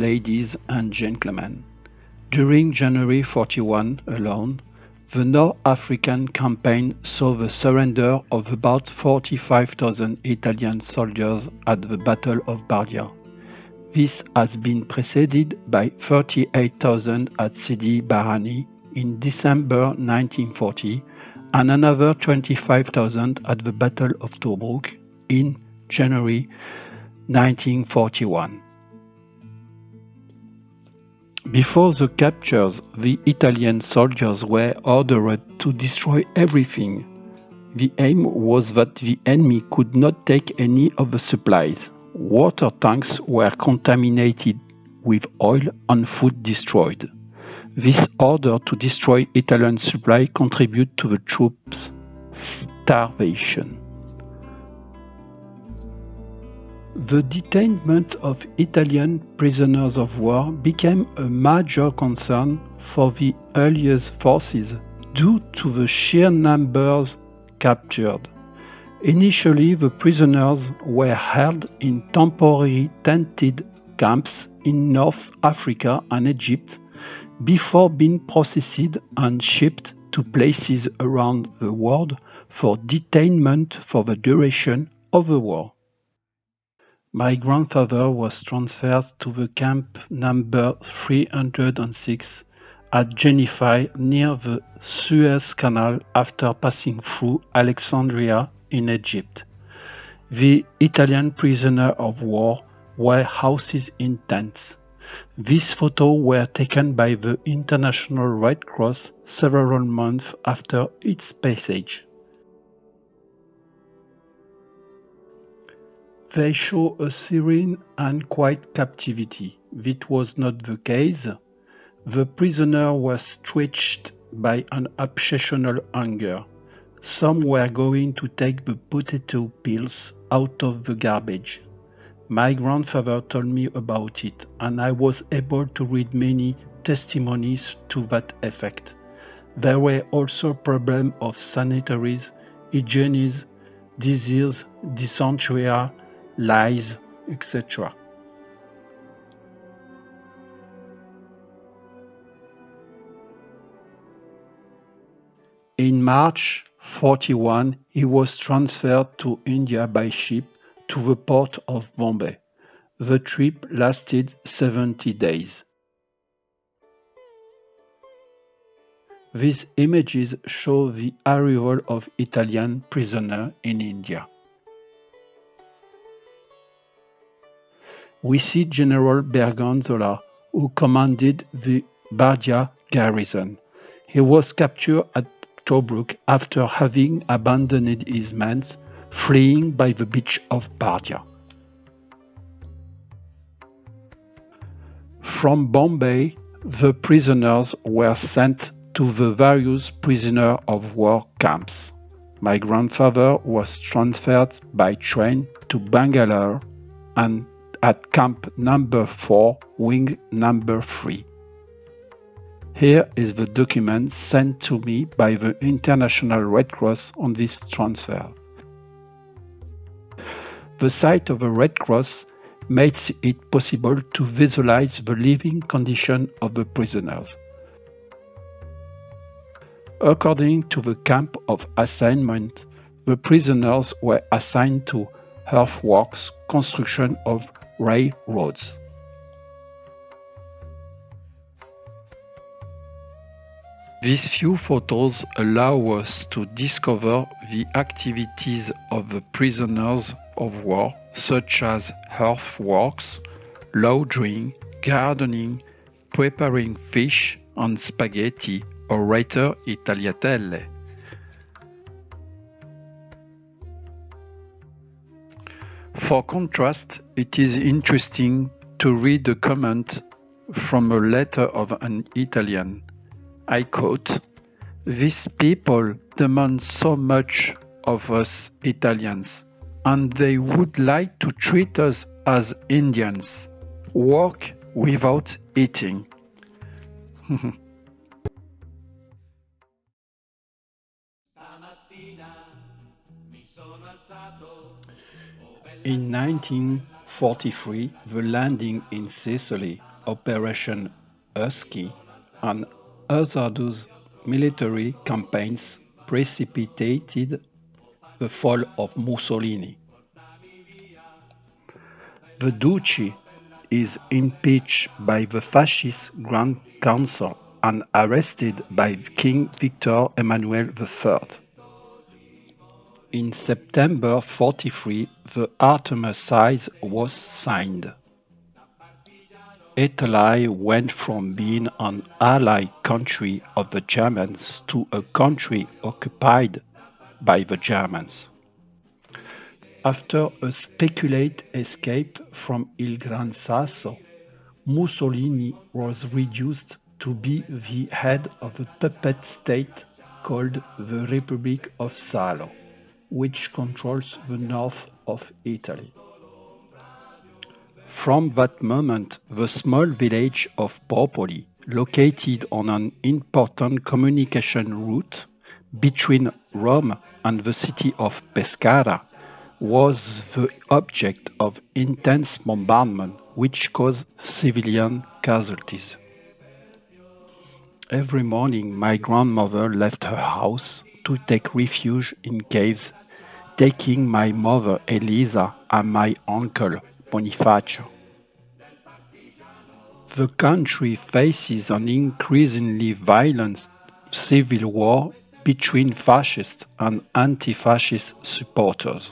ladies and gentlemen, during January 41 alone, the North African campaign saw the surrender of about 45,000 Italian soldiers at the Battle of Bardia. This has been preceded by 38,000 at Sidi Barrani in December 1940 and another 25,000 at the Battle of Tobruk in January 1941. Before the captures, the Italian soldiers were ordered to destroy everything. The aim was that the enemy could not take any of the supplies. Water tanks were contaminated with oil and food destroyed. This order to destroy Italian supply contributed to the troops' starvation. The detainment of Italian prisoners of war became a major concern for the Allies forces due to the sheer numbers captured. Initially, the prisoners were held in temporary tented camps in North Africa and Egypt before being processed and shipped to places around the world for detainment for the duration of the war. My grandfather was transferred to the camp number 306 at Jennifer near the Suez Canal after passing through Alexandria in Egypt. The Italian prisoners of war were housed in tents. These photos were taken by the International Red Cross several months after its passage. They show a serene and quiet captivity. This was not the case. The prisoner was stretched by an obsessional hunger. Some were going to take the potato peels out of the garbage. My grandfather told me about it, and I was able to read many testimonies to that effect. There were also problems of sanitaries, hygiene, disease, dysentery, lice, etc. In March 41, he was transferred to India by ship to the port of Bombay. The trip lasted 70 days. These images show the arrival of Italian prisoners in India. We see General Berganzola, who commanded the Bardia garrison. He was captured at Tobruk after having abandoned his men, fleeing by the beach of Bardia. From Bombay, the prisoners were sent to the various prisoner of war camps. My grandfather was transferred by train to Bangalore and at camp number 4, wing number 3. Here is the document sent to me by the International Red Cross on this transfer. The site of the Red Cross makes it possible to visualize the living condition of the prisoners. According to the camp of assignment, the prisoners were assigned to earthworks, construction of railroads. These few photos allow us to discover the activities of the prisoners of war, such as earthworks, laundering, gardening, preparing fish and spaghetti, or rather tagliatelle. For contrast, it is interesting to read a comment from a letter of an Italian. I quote, "These people demand so much of us Italians, and they would like to treat us as Indians. Work without eating." In 1943, the landing in Sicily, Operation Husky, and hazardous military campaigns precipitated the fall of Mussolini. The duchy is impeached by the Fascist Grand Council and arrested by King Victor Emmanuel III. In September 43, the armistice was signed. Italy went from being an allied country of the Germans to a country occupied by the Germans. After a speculated escape from Il Gran Sasso, Mussolini was reduced to be the head of a puppet state called the Republic of Salo, which controls the north of Italy. From that moment, the small village of Popoli, located on an important communication route between Rome and the city of Pescara, was the object of intense bombardment which caused civilian casualties. Every morning my grandmother left her house to take refuge in caves, taking my mother Elisa and my uncle Bonifacio. The country faces an increasingly violent civil war between fascist and anti-fascist supporters.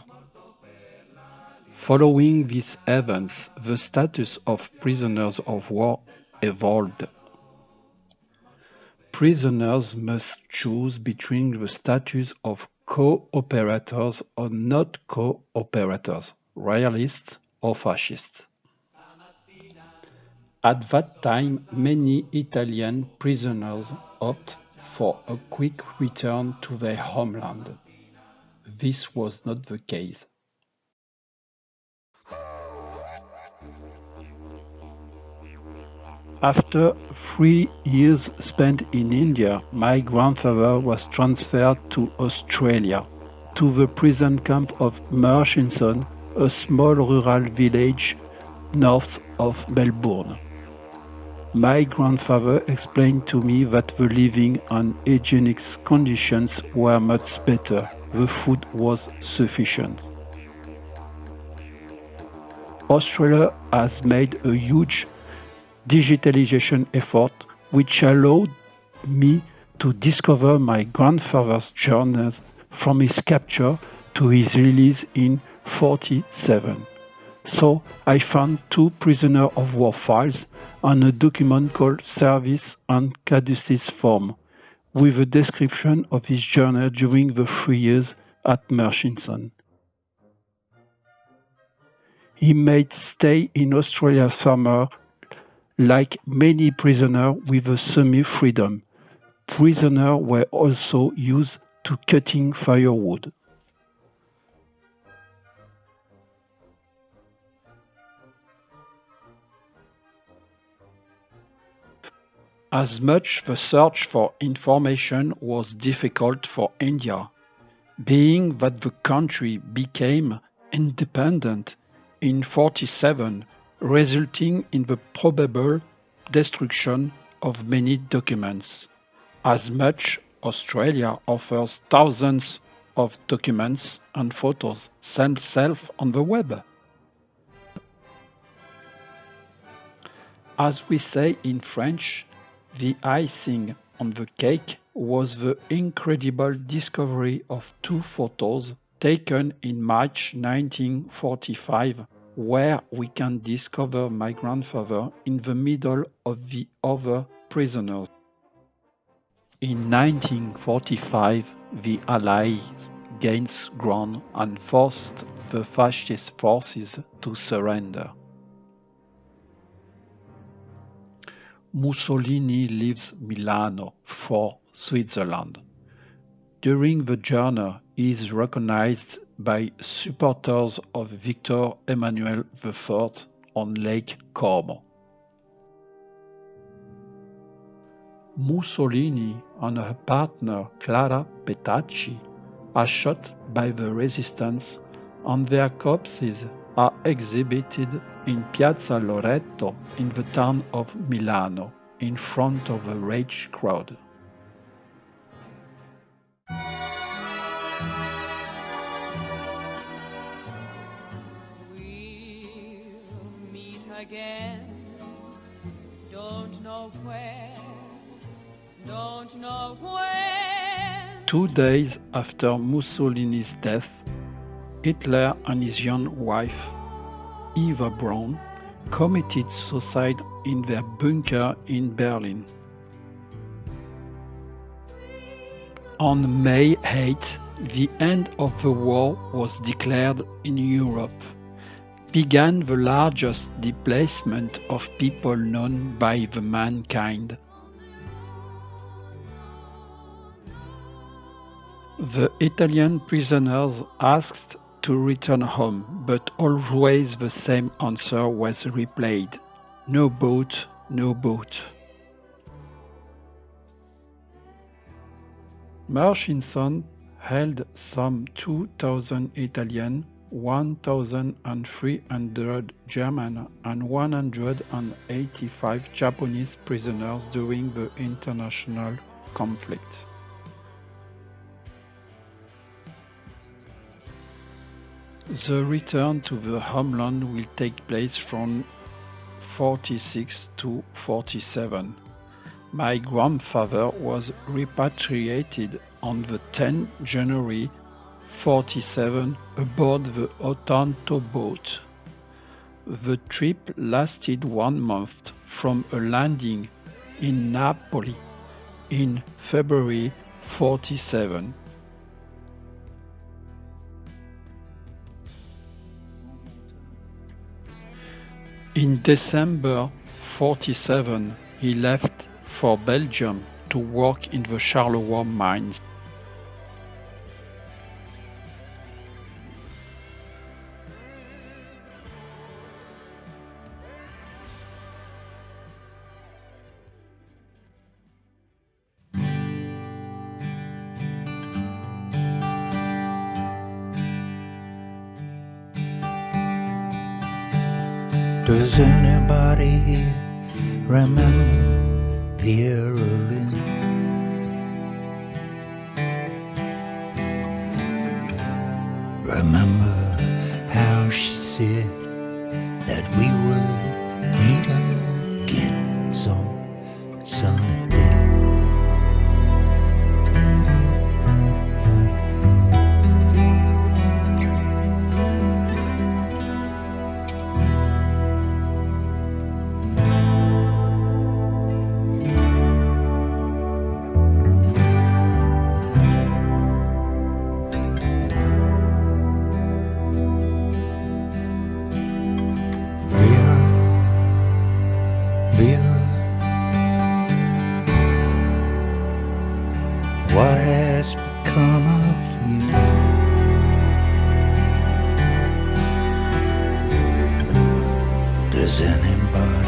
Following these events, the status of prisoners of war evolved. Prisoners must choose between the status of co-operators or not co-operators, royalists or fascists. At that time, many Italian prisoners opted for a quick return to their homeland. This was not the case. After 3 years spent in India, my grandfather was transferred to Australia, to the prison camp of Murchison, a small rural village north of Melbourne. My grandfather explained to me that the living and hygienic conditions were much better. The food was sufficient. Australia has made a huge digitalization effort which allowed me to discover my grandfather's journeys from his capture to his release in 1947. So I found 2 prisoner of war files and a document called Service and Caduceus Form, with a description of his journey during the 3 years at Murchison. He made stay in Australia's summer like many prisoners with a semi-freedom. Prisoners were also used to cutting firewood. As much the search for information was difficult for India, being that the country became independent in 1947, resulting in the probable destruction of many documents. As much Australia offers thousands of documents and photos themselves on the web. As we say in French, the icing on the cake was the incredible discovery of 2 photos taken in March 1945, where we can discover my grandfather in the middle of the other prisoners. In 1945, the Allies gained ground and forced the fascist forces to surrender. Mussolini leaves Milano for Switzerland. During the journey, he is recognized by supporters of Victor Emmanuel IV on Lake Como. Mussolini and her partner Clara Petacci are shot by the resistance and their corpses are exhibited in Piazza Loreto in the town of Milano, in front of a rage crowd. We'll meet again, don't know where, don't know when. 2 days after Mussolini's death, Hitler and his young wife, Eva Braun, committed suicide in their bunker in Berlin. On May 8, the end of the war was declared in Europe. Began the largest displacement of people known by the mankind. The Italian prisoners asked to return home, but always the same answer was replied: no boat, no boat. Murchison held some 2,000 Italian, 1,300 German, and 185 Japanese prisoners during the international conflict. The return to the homeland will take place from 46 to 47. My grandfather was repatriated on the 10th January 47 aboard the Otranto boat. The trip lasted 1 month from a landing in Napoli in February 47. In December 47, he left for Belgium to work in the Charleroi mines. Does anybody here remember Vera Lynn? Remember how she said that we would meet again some sunny day? What has become of you? Does anybody